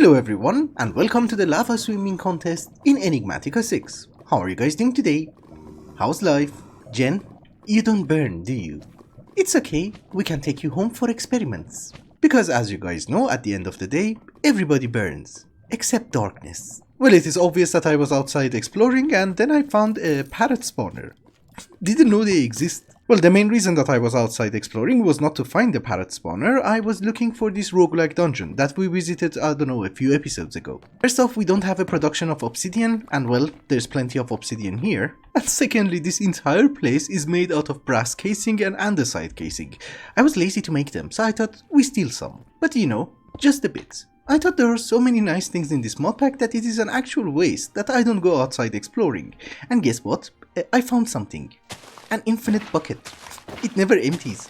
Hello everyone, and welcome to the lava swimming contest in Enigmatica 6. How are you guys doing today? How's life? Jen, you don't burn, do you? It's okay, we can take you home for experiments. Because as you guys know, at the end of the day, everybody burns. Except darkness. Well, it is obvious that I was outside exploring and then I found a Parrot Spawner. Didn't know they exist. Well, the main reason that I was outside exploring was not to find the Parrot Spawner. I was looking for this roguelike dungeon that we visited, I don't know, a few episodes ago. First off, we don't have a production of obsidian, and well, there's plenty of obsidian here. And secondly, this entire place is made out of brass casing and andesite casing. I was lazy to make them, so I thought we steal some. But you know, just a bit. I thought there are so many nice things in this mod pack that it is an actual waste that I don't go outside exploring. And guess what? I found something. An infinite bucket. It never empties.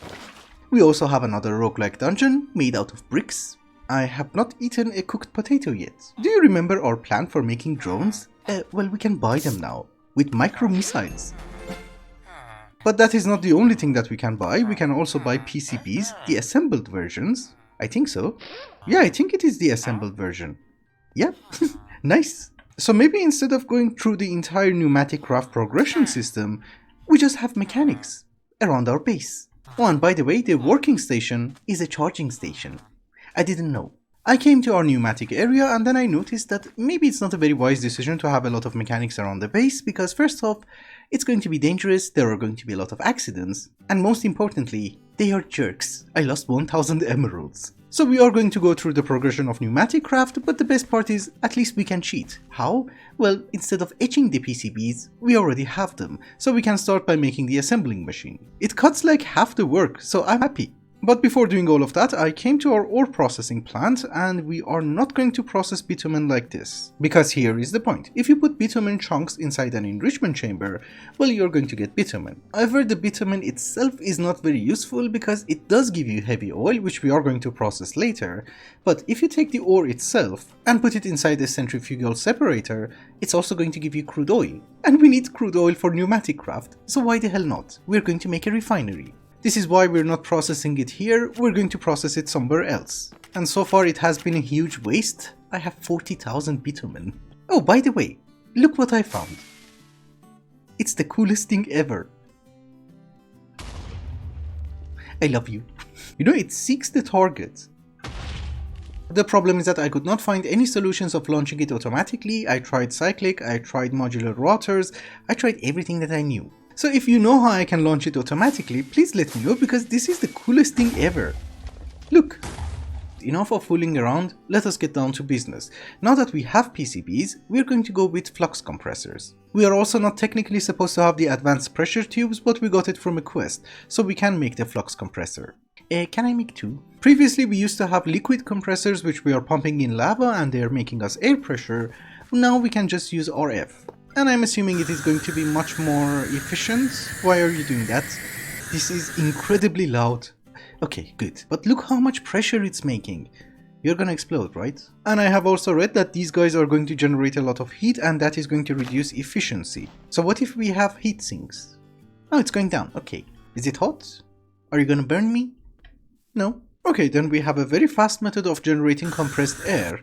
We also have another roguelike dungeon made out of bricks. I have not eaten a cooked potato yet. Do you remember our plan for making drones? Well, we can buy them now, with micro missiles. But that is not the only thing that we can buy. We can also buy PCBs, the assembled versions. I think so. Yeah, I think it is the assembled version. Yeah, nice. So maybe instead of going through the entire Pneumaticraft progression system, we just have mechanics around our base. Oh, and by the way, the working station is a charging station. I didn't know. I came to our pneumatic area and then I noticed that maybe it's not a very wise decision to have a lot of mechanics around the base because first off, it's going to be dangerous, there are going to be a lot of accidents, and most importantly, they are jerks. I lost 1000 emeralds. So we are going to go through the progression of Pneumaticraft, but the best part is at least we can cheat. How? Well, instead of etching the PCBs, we already have them, so we can start by making the assembling machine. It cuts like half the work, so I'm happy. But before doing all of that, I came to our ore processing plant and we are not going to process bitumen like this. Because here is the point. If you put bitumen chunks inside an enrichment chamber, well, you're going to get bitumen. However, the bitumen itself is not very useful because it does give you heavy oil, which we are going to process later. But if you take the ore itself and put it inside a centrifugal separator, it's also going to give you crude oil. And we need crude oil for Pneumaticraft, so why the hell not? We're going to make a refinery. This is why we're not processing it here, we're going to process it somewhere else. And so far it has been a huge waste. I have 40,000 bitumen. Oh, by the way, look what I found. It's the coolest thing ever. I love you. You know, it seeks the target. The problem is that I could not find any solutions of launching it automatically. I tried cyclic, I tried modular rotors, I tried everything that I knew. So if you know how I can launch it automatically, please let me know because this is the coolest thing ever. Look! Enough of fooling around, let us get down to business. Now that we have PCBs, we're going to go with flux compressors. We are also not technically supposed to have the advanced pressure tubes, but we got it from a quest, so we can make the flux compressor. Can I make two? Previously we used to have liquid compressors which we are pumping in lava and they are making us air pressure. Now we can just use RF. And I'm assuming it is going to be much more efficient. Why are you doing that? This is incredibly loud. Okay, good. But look how much pressure it's making. You're gonna explode, right? And I have also read that these guys are going to generate a lot of heat and that is going to reduce efficiency. So what if we have heat sinks? Oh, it's going down. Okay. Is it hot? Are you gonna burn me? No? Okay, then we have a very fast method of generating compressed air.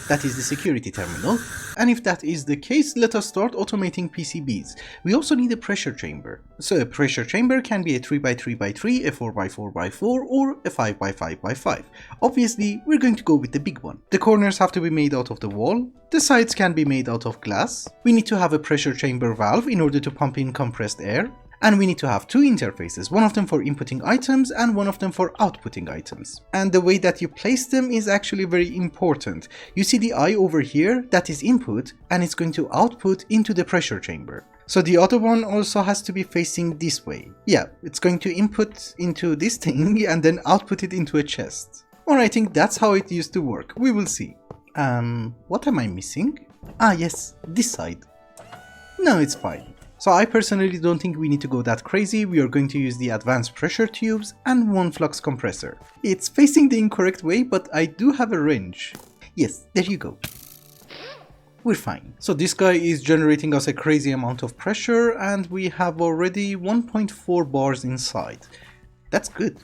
That is the security terminal. And if that is the case, let us start automating PCBs. We also need a pressure chamber. So a pressure chamber can be a 3x3x3, a 4x4x4, or a 5x5x5. Obviously, we're going to go with the big one. The corners have to be made out of the wall. The sides can be made out of glass. We need to have a pressure chamber valve in order to pump in compressed air. And we need to have two interfaces, one of them for inputting items and one of them for outputting items. And the way that you place them is actually very important. You see the eye over here, that is input, and it's going to output into the pressure chamber. So the other one also has to be facing this way. Yeah, it's going to input into this thing and then output it into a chest. Or I think that's how it used to work, we will see. What am I missing? Ah yes, this side. No, it's fine. So I personally don't think we need to go that crazy. We are going to use the advanced pressure tubes and one flux compressor. It's facing the incorrect way, but I do have a wrench. Yes, there you go. We're fine. So this guy is generating us a crazy amount of pressure and we have already 1.4 bars inside. That's good.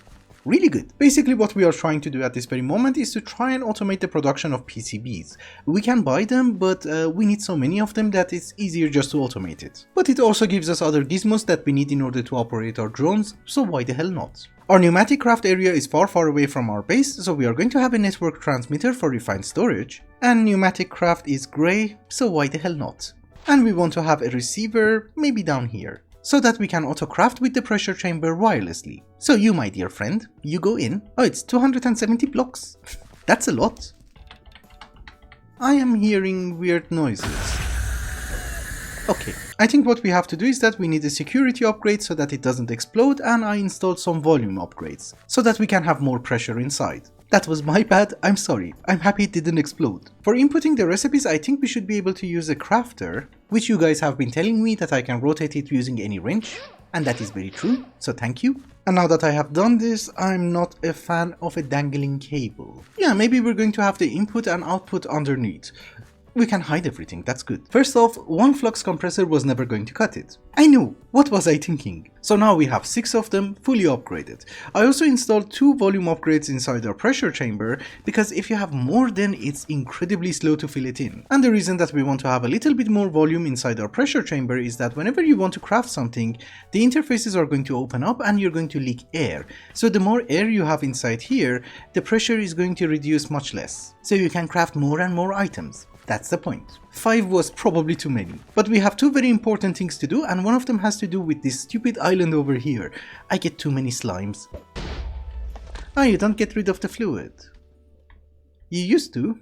Really good. Basically what we are trying to do at this very moment is to try and automate the production of PCBs. We can buy them, but we need so many of them that it's easier just to automate it. But it also gives us other gizmos that we need in order to operate our drones, so why the hell not? Our Pneumaticraft area is far away from our base, so we are going to have a network transmitter for refined storage. And Pneumaticraft is grey, so why the hell not? And we want to have a receiver, maybe down here, so that we can autocraft with the pressure chamber wirelessly. So you, my dear friend, you go in. Oh, it's 270 blocks. That's a lot. I am hearing weird noises. Okay, I think what we have to do is that we need a security upgrade so that it doesn't explode, and I installed some volume upgrades, so that we can have more pressure inside. That was my bad, I'm sorry, I'm happy it didn't explode. For inputting the recipes, I think we should be able to use a crafter, which you guys have been telling me that I can rotate it using any wrench, and that is very true, so thank you. And now that I have done this, I'm not a fan of a dangling cable. Yeah, maybe we're going to have the input and output underneath. We can hide everything, that's good. First off, one flux compressor was never going to cut it. I know, what was I thinking? So now we have 6 of them fully upgraded. I also installed 2 volume upgrades inside our pressure chamber, because if you have more, then it's incredibly slow to fill it in. And the reason that we want to have a little bit more volume inside our pressure chamber is that whenever you want to craft something, the interfaces are going to open up and you're going to leak air. So the more air you have inside here, the pressure is going to reduce much less. So you can craft more and more items. That's the point. 5 was probably too many. But we have 2 very important things to do, and one of them has to do with this stupid island over here. I get too many slimes. Ah, you don't get rid of the fluid. You used to.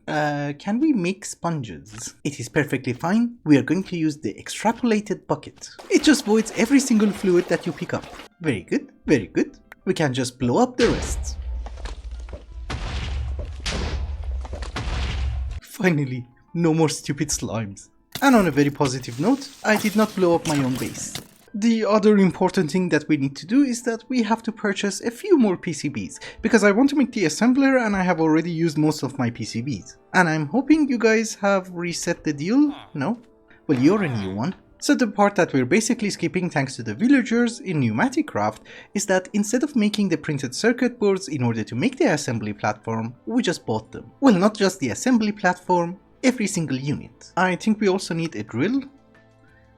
Can we make sponges? It is perfectly fine. We are going to use the extrapolated bucket. It just voids every single fluid that you pick up. Very good, very good. We can just blow up the rest. Finally. No more stupid slimes. And on a very positive note, I did not blow up my own base. The other important thing that we need to do is that we have to purchase a few more PCBs, because I want to make the assembler and I have already used most of my PCBs. And I'm hoping you guys have reset the deal? No? Well, you're a new one. So the part that we're basically skipping thanks to the villagers in Pneumaticraft is that instead of making the printed circuit boards in order to make the assembly platform, we just bought them. Well, not just the assembly platform, every single unit. I think we also need a drill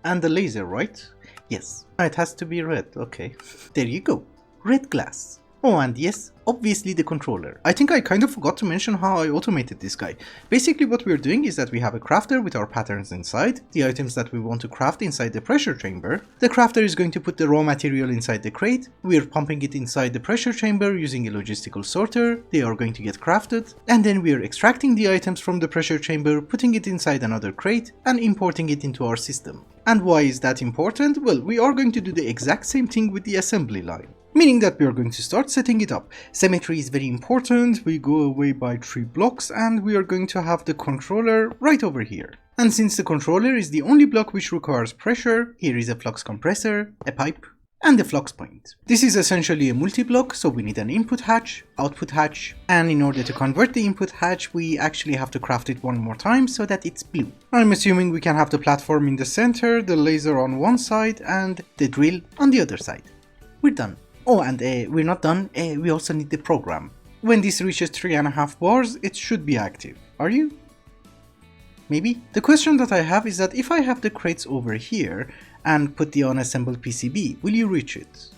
and a laser, right? Yes, it has to be red, okay. There you go, red glass. Oh, and yes, obviously the controller. I think I kind of forgot to mention how I automated this guy. Basically what we're doing is that we have a crafter with our patterns inside, the items that we want to craft inside the pressure chamber. The crafter is going to put the raw material inside the crate, we're pumping it inside the pressure chamber using a logistical sorter, they are going to get crafted, and then we're extracting the items from the pressure chamber, putting it inside another crate, and importing it into our system. And why is that important? Well, we are going to do the exact same thing with the assembly line. Meaning that we are going to start setting it up. Symmetry is very important, we go away by 3 blocks and we are going to have the controller right over here. And since the controller is the only block which requires pressure, here is a flux compressor, a pipe, and a flux point. This is essentially a multi-block, so we need an input hatch, output hatch, and in order to convert the input hatch, we actually have to craft it one more time so that it's blue. I'm assuming we can have the platform in the center, the laser on one side, and the drill on the other side. We're done. Oh, and we're not done, we also need the program. When this reaches 3.5 bars, it should be active. Are you? Maybe? The question that I have is that if I have the crates over here and put the unassembled PCB, will you reach it?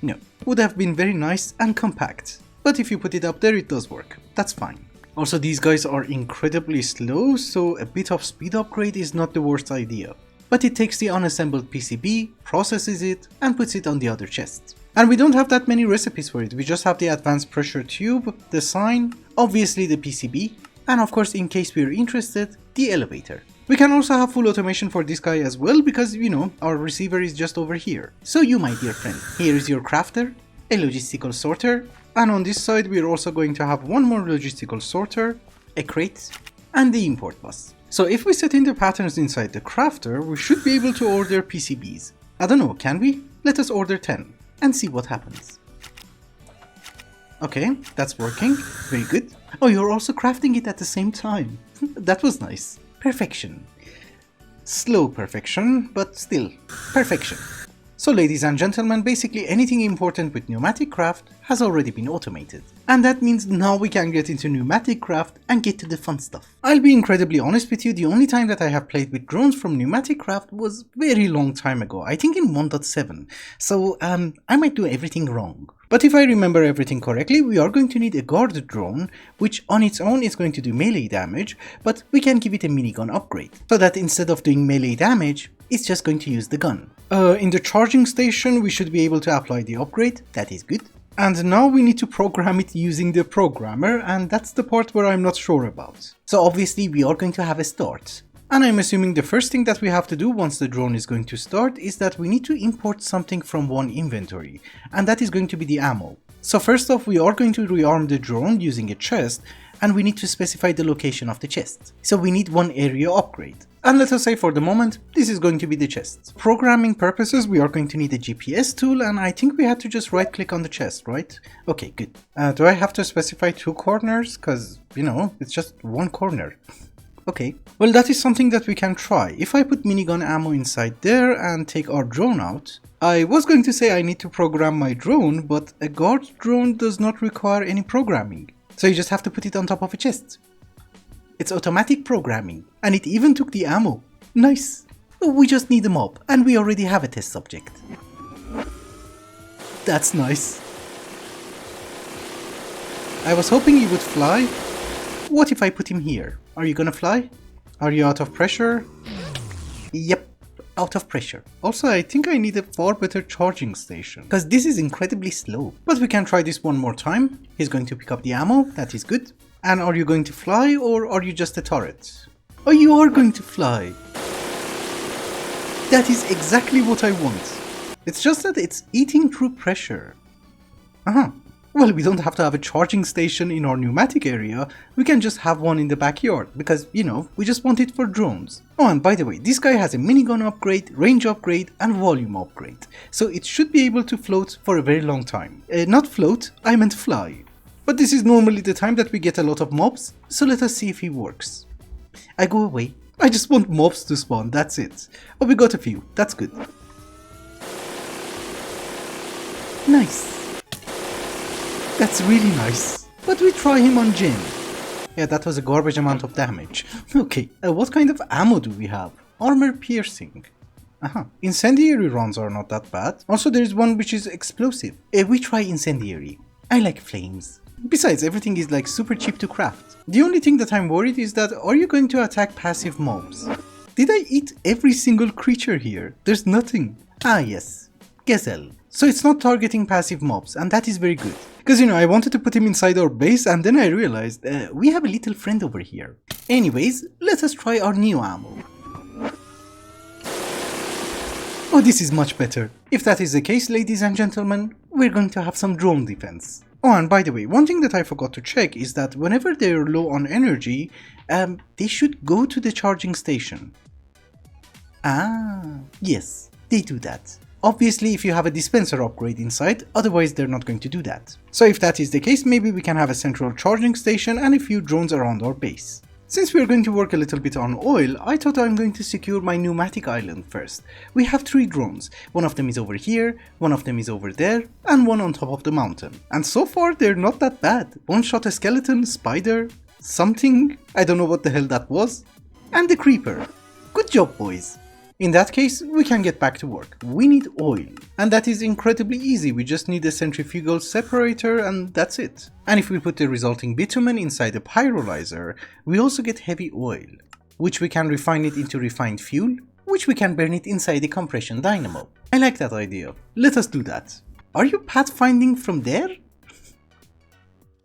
No. Would have been very nice and compact. But if you put it up there, it does work. That's fine. Also, these guys are incredibly slow, so a bit of speed upgrade is not the worst idea. But it takes the unassembled PCB, processes it, and puts it on the other chest. And we don't have that many recipes for it, we just have the advanced pressure tube, the sign, obviously the PCB, and of course, in case we're interested, the elevator. We can also have full automation for this guy as well, because, you know, our receiver is just over here. So you, my dear friend, here is your crafter, a logistical sorter, and on this side we're also going to have one more logistical sorter, a crate, and the import bus. So if we set in the patterns inside the crafter, we should be able to order PCBs. I don't know, can we? Let us order 10. And see what happens. Okay, that's working. Very good. Oh, you're also crafting it at the same time. That was nice. Perfection. Slow perfection, but still perfection. So ladies and gentlemen, basically anything important with Pneumaticraft has already been automated. And that means now we can get into Pneumaticraft and get to the fun stuff. I'll be incredibly honest with you, the only time that I have played with drones from Pneumaticraft was very long time ago, I think in 1.7. So I might do everything wrong. But if I remember everything correctly, we are going to need a guard drone, which on its own is going to do melee damage, but we can give it a minigun upgrade. So that instead of doing melee damage, it's just going to use the gun. In the charging station, we should be able to apply the upgrade, that is good. And now we need to program it using the programmer, and that's the part where I'm not sure about. So obviously we are going to have a start. And I'm assuming the first thing that we have to do once the drone is going to start is that we need to import something from one inventory, and that is going to be the ammo. So first off, we are going to rearm the drone using a chest, and we need to specify the location of the chest. So we need one area upgrade. And let us say for the moment, this is going to be the chest. Programming purposes, we are going to need a GPS tool, and I think we had to just right click on the chest, right? Okay, good. Do I have to specify 2 corners? Cause, you know, it's just 1 corner. Okay, well that is something that we can try. If I put minigun ammo inside there and take our drone out, I was going to say I need to program my drone, but a guard drone does not require any programming. So you just have to put it on top of a chest. It's automatic programming, and it even took the ammo. Nice. We just need a mob, and we already have a test subject. That's nice. I was hoping he would fly. What if I put him here? Are you gonna fly? Are you out of pressure? Yep, out of pressure. Also, I think I need a far better charging station, because this is incredibly slow. But we can try this one more time. He's going to pick up the ammo, that is good. And are you going to fly, or are you just a turret? Oh, you are going to fly. That is exactly what I want. It's just that it's eating through pressure. Well, we don't have to have a charging station in our pneumatic area, we can just have one in the backyard, because, you know, we just want it for drones. Oh, and by the way, this guy has a minigun upgrade, range upgrade, and volume upgrade, so it should be able to float for a very long time. Not float, I meant fly. But this is normally the time that we get a lot of mobs, so let us see if he works. I go away. I just want mobs to spawn, that's it. Oh, we got a few, that's good. Nice. That's really nice. But we try him on Jin. Yeah, that was a garbage amount of damage. Okay, what kind of ammo do we have? Armor piercing. Incendiary rounds are not that bad. Also, there is one which is explosive. We try incendiary. I like flames. Besides, everything is like super cheap to craft. The only thing that I'm worried is that are you going to attack passive mobs? Did I eat every single creature here? There's nothing. Ah yes, Gazelle. So it's not targeting passive mobs, and that is very good. Because, you know, I wanted to put him inside our base, and then I realized we have a little friend over here. Anyways, let us try our new ammo. Oh, this is much better. If that is the case, ladies and gentlemen, we're going to have some drone defense. Oh, and by the way, one thing that I forgot to check is that whenever they're low on energy, they should go to the charging station. Ah, yes, they do that. Obviously, if you have a dispenser upgrade inside, otherwise they're not going to do that. So if that is the case, maybe we can have a central charging station and a few drones around our base. Since we are going to work a little bit on oil, I thought I'm going to secure my pneumatic island first. We have 3 drones. One of them is over here, one of them is over there, and one on top of the mountain. And so far, they're not that bad. One shot a skeleton, spider, something, I don't know what the hell that was, and the creeper. Good job, boys. In that case, we can get back to work. We need oil. And that is incredibly easy, we just need a centrifugal separator and that's it. And if we put the resulting bitumen inside a pyrolyzer, we also get heavy oil, which we can refine it into refined fuel, which we can burn it inside a compression dynamo. I like that idea. Let us do that. Are you pathfinding from there?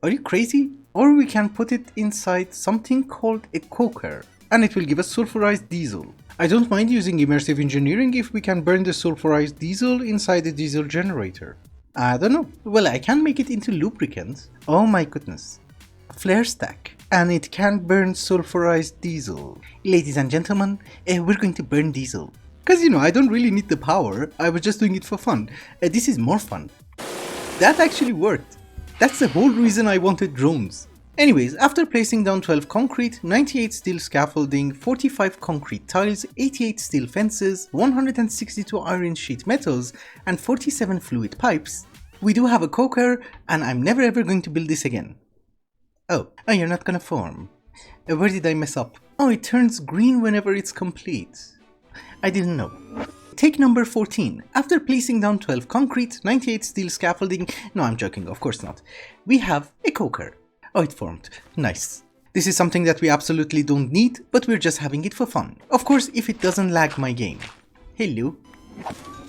Are you crazy? Or we can put it inside something called a coker, and it will give us sulfurized diesel. I don't mind using immersive engineering if we can burn the sulfurized diesel inside the diesel generator. I don't know. Well, I can make it into lubricant. Oh my goodness. Flare stack. And it can burn sulfurized diesel. Ladies and gentlemen, we're going to burn diesel. Because, you know, I don't really need the power. I was just doing it for fun. This is more fun. That actually worked. That's the whole reason I wanted drones. Anyways, after placing down 12 concrete, 98 steel scaffolding, 45 concrete tiles, 88 steel fences, 162 iron sheet metals, and 47 fluid pipes, we do have a coker, and I'm never ever going to build this again. Oh, you're not gonna form. Where did I mess up? Oh, it turns green whenever it's complete. I didn't know. Take number 14. After placing down 12 concrete, 98 steel scaffolding, no, I'm joking, of course not, we have a coker. Oh, it formed. Nice. This is something that we absolutely don't need, but we're just having it for fun. Of course, if it doesn't lag my game. Hello.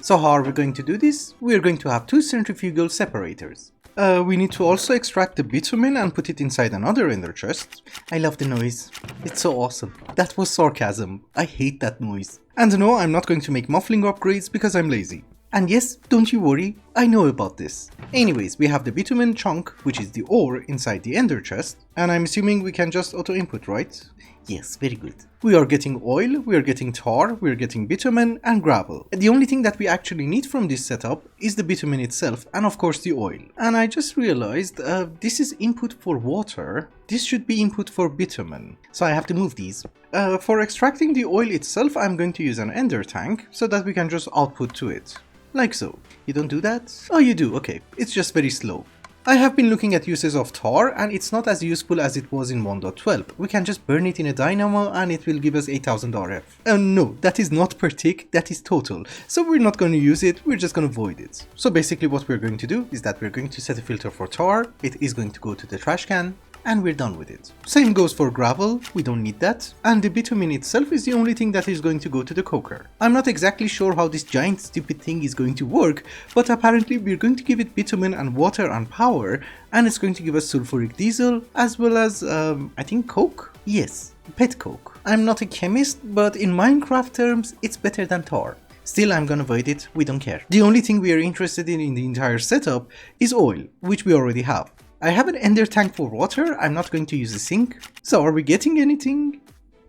So how are we going to do this? We're going to have 2 centrifugal separators. We need to also extract the bitumen and put it inside another ender chest. I love the noise. It's so awesome. That was sarcasm. I hate that noise. And no, I'm not going to make muffling upgrades because I'm lazy. And yes, don't you worry, I know about this. Anyways, we have the bitumen chunk, which is the ore inside the ender chest, and I'm assuming we can just auto input, right? Yes, very good. We are getting oil, we are getting tar, we are getting bitumen and gravel. The only thing that we actually need from this setup is the bitumen itself and of course the oil. And I just realized this is input for water. This should be input for bitumen. So I have to move these. For extracting the oil itself, I'm going to use an ender tank so that we can just output to it. Like so. You don't do that? Oh, you do, okay. It's just very slow. I have been looking at uses of tar and it's not as useful as it was in 1.12. We can just burn it in a dynamo and it will give us 8000 RF. No, that is not per tick, that is total. So we're not going to use it, we're just going to void it. So basically what we're going to do is that we're going to set a filter for tar, it is going to go to the trash can, and we're done with it. Same goes for gravel, we don't need that, and the bitumen itself is the only thing that is going to go to the coker. I'm not exactly sure how this giant stupid thing is going to work, but apparently we're going to give it bitumen and water and power, and it's going to give us sulfuric diesel, as well as, I think coke? Yes, pet coke. I'm not a chemist, but in Minecraft terms, it's better than tar. Still, I'm gonna void it, we don't care. The only thing we are interested in the entire setup is oil, which we already have. I have an ender tank for water, I'm not going to use a sink. So are we getting anything?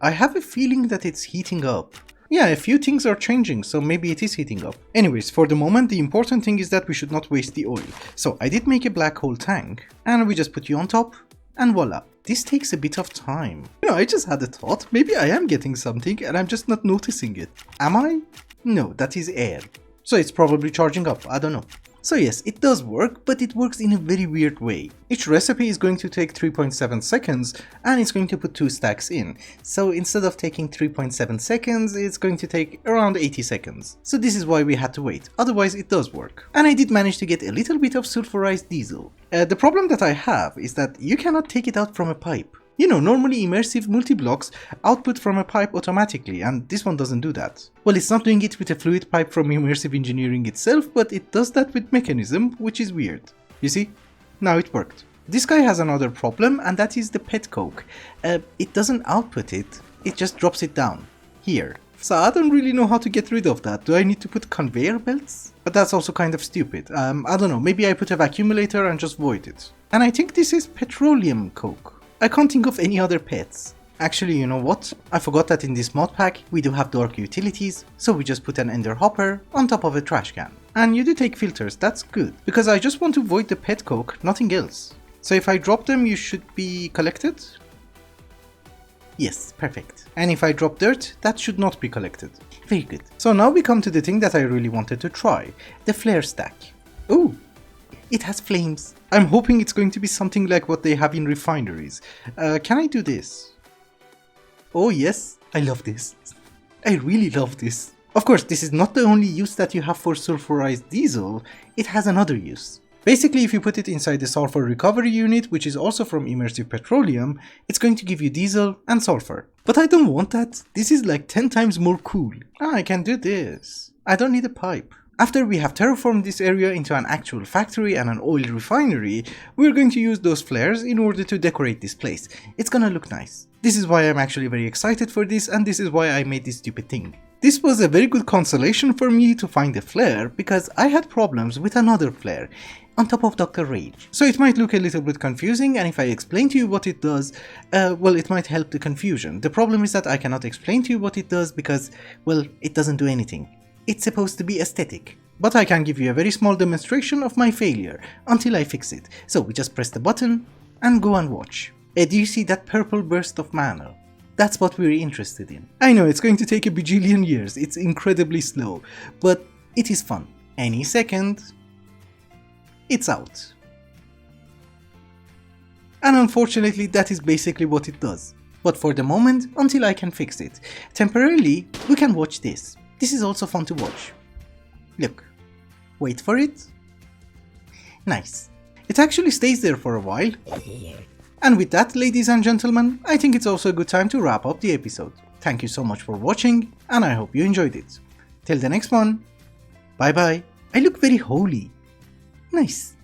I have a feeling that it's heating up. Yeah, a few things are changing, so maybe it is heating up. Anyways, for the moment the important thing is that we should not waste the oil. So I did make a black hole tank, and we just put you on top, and voila. This takes a bit of time. You know, I just had a thought, maybe I am getting something and I'm just not noticing it. Am I? No, that is air. So it's probably charging up, I don't know. So yes, it does work, but it works in a very weird way. Each recipe is going to take 3.7 seconds and it's going to put 2 stacks in. So instead of taking 3.7 seconds, it's going to take around 80 seconds. So this is why we had to wait, otherwise it does work. And I did manage to get a little bit of sulfurized diesel. The problem that I have is that you cannot take it out from a pipe. You know, normally immersive multi-blocks output from a pipe automatically, and this one doesn't do that. Well, it's not doing it with a fluid pipe from immersive engineering itself, but it does that with mechanism, which is weird. You see? Now it worked. This guy has another problem, and that is the pet coke. It doesn't output it, it just drops it down. Here. So I don't really know how to get rid of that. Do I need to put conveyor belts? But that's also kind of stupid. I don't know, maybe I put a vacuumulator and just void it. And I think this is petroleum coke. I can't think of any other pets. Actually, you know what? I forgot that in this mod pack we do have dark utilities, so we just put an ender hopper on top of a trash can. And you do take filters, that's good, because I just want to void the pet coke, nothing else. So if I drop them, you should be collected? Yes, perfect. And if I drop dirt, that should not be collected. Very good. So now we come to the thing that I really wanted to try, the flare stack. Ooh! It has flames. I'm hoping it's going to be something like what they have in refineries. Can I do this? Oh yes, I love this. I really love this. Of course, this is not the only use that you have for sulfurized diesel, it has another use. Basically, if you put it inside the sulfur recovery unit, which is also from immersive petroleum, it's going to give you diesel and sulfur. But I don't want that, this is like 10 times more cool. I can do this. I don't need a pipe. After we have terraformed this area into an actual factory and an oil refinery, we're going to use those flares in order to decorate this place. It's gonna look nice. This is why I'm actually very excited for this, and this is why I made this stupid thing. This was a very good consolation for me to find a flare, because I had problems with another flare on top of Dr. Rage. So it might look a little bit confusing, and if I explain to you what it does, well, it might help the confusion. The problem is that I cannot explain to you what it does because, well, it doesn't do anything. It's supposed to be aesthetic. But I can give you a very small demonstration of my failure until I fix it. So we just press the button and go and watch. Do you see that purple burst of mana? That's what we're interested in. I know it's going to take a bajillion years, it's incredibly slow, but it is fun. Any second, it's out. And unfortunately, that is basically what it does. But for the moment, until I can fix it, temporarily, we can watch this. This is also fun to watch. Look. Wait for it. Nice. It actually stays there for a while. And with that, ladies and gentlemen, I think it's also a good time to wrap up the episode. Thank you so much for watching, and I hope you enjoyed it. Till the next one, bye bye. I look very holy. Nice.